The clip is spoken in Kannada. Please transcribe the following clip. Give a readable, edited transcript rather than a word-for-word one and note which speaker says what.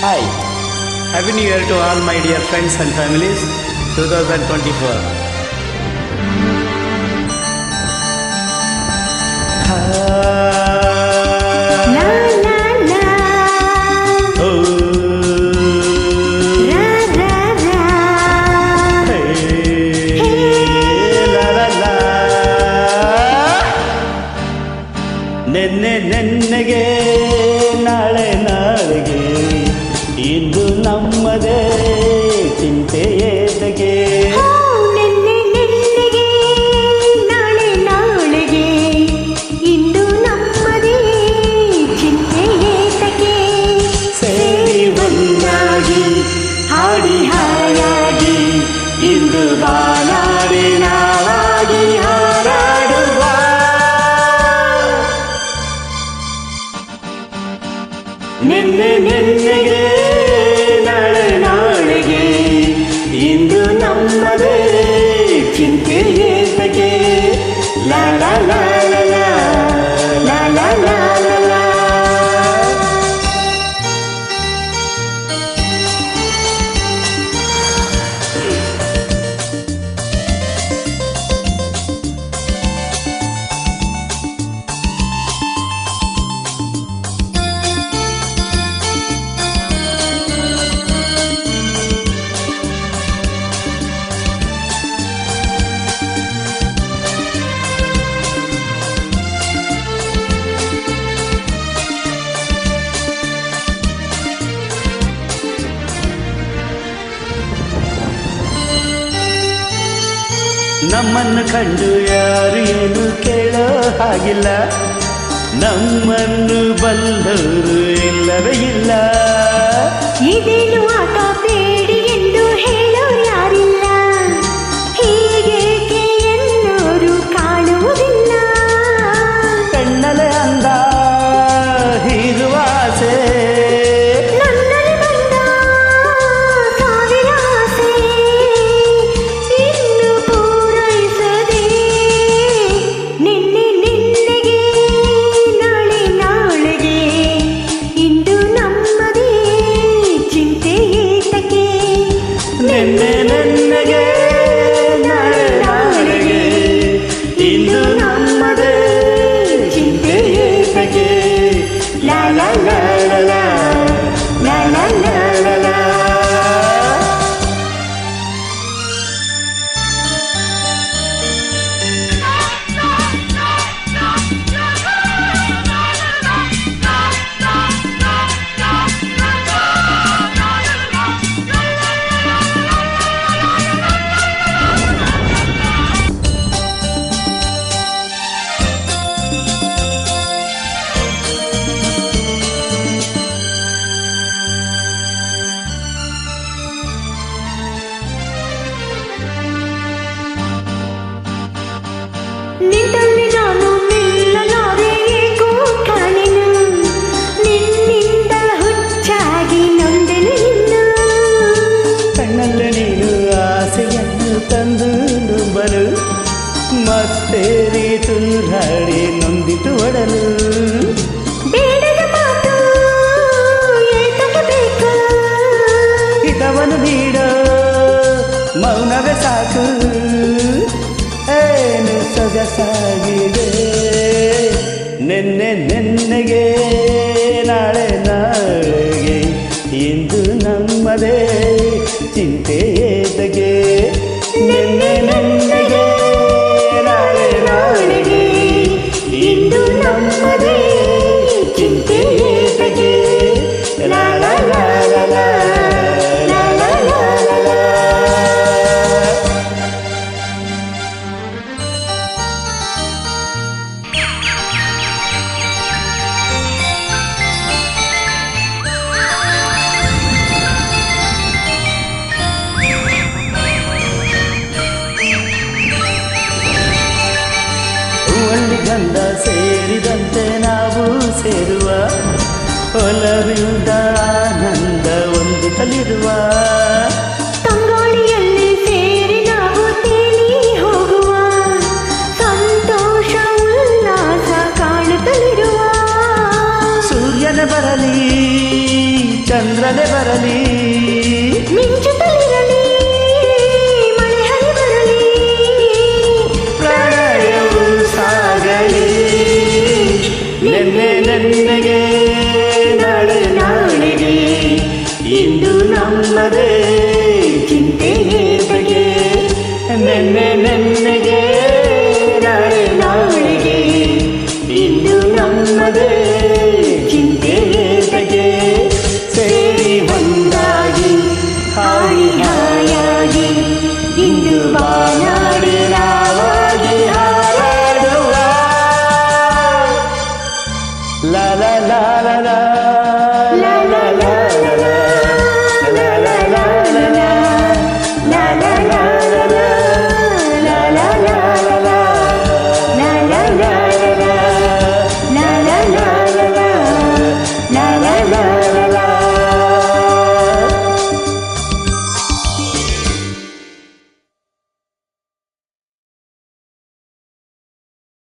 Speaker 1: Hi, Happy New Year to all my dear friends and families, 2024.
Speaker 2: La la la,
Speaker 1: Oh,
Speaker 2: ra ra ra,
Speaker 1: hey, la la la. ನೆನ್ನೆಗೆ ನಾಳೆ ನಾಳೆಗೆ ಇಂದು ನಮ್ಮದೇ ಚಿಂತೆ ಏತಕ್ಕೆ
Speaker 2: ಓ ನೆನ್ನೆಗೆ ನಾಳೆ ನಾಳೆಗೆ ಇಂದು ನಮ್ಮದೇ ಚಿಂತೆ ಏತಕ್ಕೆ
Speaker 1: ಸೇರಿ ಒಂದಾಗಿ ಹಾಡಿ ಹಾಯಾಗಿ ಇಂದು ಬಾನಾಡಿ ನಾವಾಗಿ ಹಾರಾಡುವ ನೆನ್ನೆಗೆ ನಾಳೆ ನಾಳೆಗೆ ಇಂದು ನಮ್ಮದೇ ಚಿಂತೆ ಏತಕ್ಕೆ ಲಾ ಲಾ ಲಾ ಲಾ ಲಾ ಲಾ ಲಾ ಲಾ ಲಾ ಲಾ. ನಮ್ಮನ್ನು ಕಂಡು ಯಾರು ಏನು ಕೇಳೋ ಹಾಗಿಲ್ಲ, ನಮ್ಮನ್ನು ಬಲ್ಲವರು ಇಲ್ಲವೇ ಇಲ್ಲ.
Speaker 2: ಇದೇನು ಆಟ ಬೇಡಿ ಎಂದು ಹೇಳೋರು ಯಾರಿಲ್ಲ, ಹೀಗೇಕೆ ಎನ್ನೋರು ಕಾಣುವುದಿಲ್ಲ.
Speaker 1: ಕಣ್ಣಲೆ ಅಂದ ಹೀರುವ ಆಸೆ,
Speaker 2: ನನ್ನಲ್ಲಿ ಬಂದ ಸಾವಿರ ಆಸೆ, ಇನ್ನು ಪೂರೈಸದೆ ನಿನ್ನೆಗೆ ನಾಳೆ ನಾಳೆಗೆ ಇಂದು ನಮ್ಮದೇ ಚಿಂತೆ ಏತಕ್ಕೆ
Speaker 1: ನೆನ್ನೆಗೆ ನಾಳೆ ನಾಳೆಗೆ ಇಂದು ನಮ್ಮದೇ ಚಿಂತೆ ಏತಕ್ಕೆ
Speaker 2: ಲಾ ಲಾ ಲಾ ಲಾ ಲಾ ಲಾ ಲಾ ಲಾ ಲಾ ಲಾ. ನಿನ್ನಲ್ಲಿ ನಾನು ನಿಲ್ಲಲಾರೆ ಏಕೋ ಕಾಣೆನು, ನಿನ್ನಿಂದ ಹುಚ್ಚಾಗಿ ನೊಂದೆನು ಇನ್ನು.
Speaker 1: ಕಣ್ಣಲ್ಲಿ ನೀನು ಆಸೆಯನ್ನು ತಂದು ನುಂಬಲು, ಮತ್ತೆ ತೂರಾಡಿ ನೊಂದಿತು ಒಡಲು.
Speaker 2: ಬೇಡದ ಮಾತು ಏತಕ್ಕೆ ಬೇಕು,
Speaker 1: ಹಿತವನ್ನು ನೀಡೋ ಮೌನವೇ ಸಾಕು, ಏನು ಸೊಗಸಾಗಿದೆ. ನೆನ್ನೆಗೆ ನಾಳೆ ನಾಳೆಗೆ ಇಂದು ನಮ್ಮದೇ ಚಿಂತೆ ಏತಕ್ಕೆ. ನೆನ್ನೆಗೆ ನಾಳೆ ನಾಳೆಗೆ ಇಂದು ನಮ್ಮದೇ ಚಿಂತೆ ಏತಕ್ಕೆ ಲಾ ಲಾ ಲಾ ಲಾ ಲಾ ಲಾ ಲಾ ಲಾ ಲಾ ಲಾ. ಹೂವಲ್ಲಿ ಗಂಧ ಸೇರಿದಂತೆ ನಾವು ಸೇರುವ, ಒಲವಿಂದ ಆನಂದ ಹೊಂದಿಸಲಿರುವ.
Speaker 2: ತಂಗಾಳಿಯಲ್ಲಿ ಸೇರಿ ನಾವು ತೇಲಿ ಹೋಗುವ, ಸಂತೋಷ ಉಲ್ಲಾಸ ಕಾಣುತ್ತಲಿರುವ.
Speaker 1: ಸೂರ್ಯನ ಬರಲಿ ಚಂದ್ರನೇ ಬರಲಿ,
Speaker 2: ಮಿಂಚುತ್ತಲಿರಲಿ ಮಳೆ ಹನಿ ಬರಲಿ,
Speaker 1: ಪ್ರಣಯವು ಸಾಗಲಿ. ನೆನ್ನೆ ನೆನ್ನೆಗೆ ನಾಳೆ ನಾಳೆಗೆ ಇಂದು ನಮ್ಮದೇ